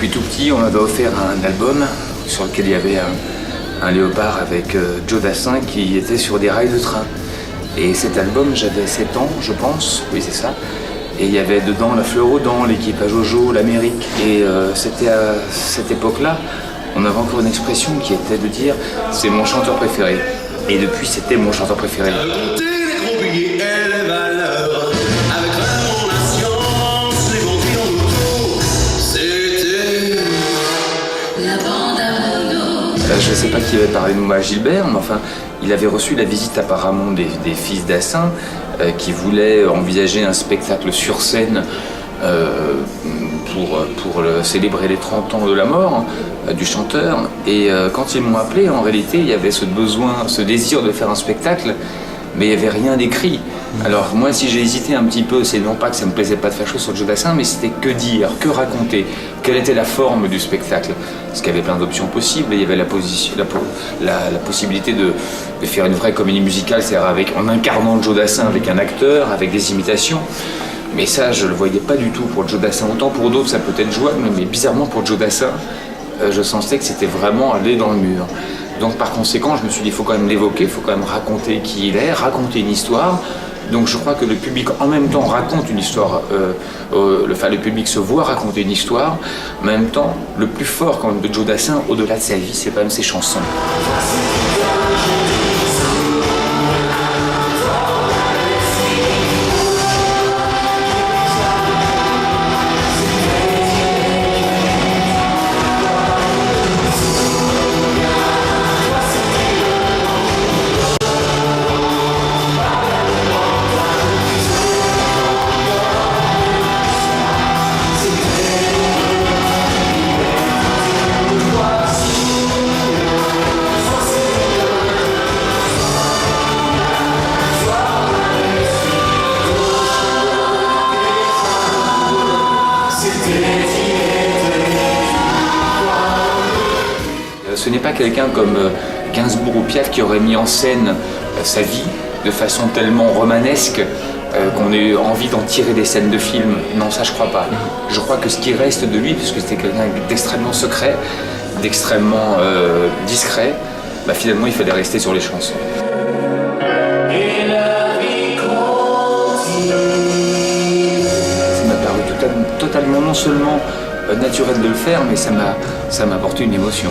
depuis tout petit, on m'avait offert un album sur lequel il y avait un léopard avec Joe Dassin qui était sur des rails de train. Et cet album, j'avais 7 ans, je pense, oui c'est ça. Et il y avait dedans La Fleur aux Dents, L'équipe à Jojo, l'Amérique. Et c'était à cette époque-là, on avait encore une expression qui était de dire « c'est mon chanteur préféré ». Et depuis, c'était mon chanteur préféré. Je ne sais pas qui avait parlé de moi à Gilbert, mais enfin, il avait reçu la visite apparemment des fils Dassin qui voulaient envisager un spectacle sur scène pour célébrer les 30 ans de la mort du chanteur. Et quand ils m'ont appelé, en réalité, il y avait ce besoin, ce désir de faire un spectacle, mais il n'y avait rien d'écrit. Alors moi, si j'ai hésité un petit peu, c'est non pas que ça me plaisait pas de faire chose sur Joe Dassin, mais c'était que dire, que raconter, quelle était la forme du spectacle. Parce qu'il y avait plein d'options possibles, et il y avait la possibilité de faire une vraie comédie musicale, c'est-à-dire en incarnant Joe Dassin avec un acteur, avec des imitations. Mais ça, je le voyais pas du tout pour Joe Dassin. Autant pour d'autres, ça peut être jouable, mais bizarrement pour Joe Dassin, je sentais que c'était vraiment aller dans le mur. Donc par conséquent, je me suis dit, il faut quand même l'évoquer, il faut quand même raconter qui il est, raconter une histoire. Donc je crois que le public en même temps raconte une histoire, le public se voit raconter une histoire, en même temps, le plus fort quand même de Joe Dassin, au-delà de sa vie, c'est quand même ses chansons. Ce n'est pas quelqu'un comme Gainsbourg ou Piaf qui aurait mis en scène sa vie de façon tellement romanesque qu'on ait envie d'en tirer des scènes de film. Non, ça je crois pas. Je crois que ce qui reste de lui, puisque c'était quelqu'un d'extrêmement secret, d'extrêmement discret, bah, finalement il fallait rester sur les chansons. Ça m'a paru totalement non seulement naturel de le faire, mais ça m'a apporté une émotion.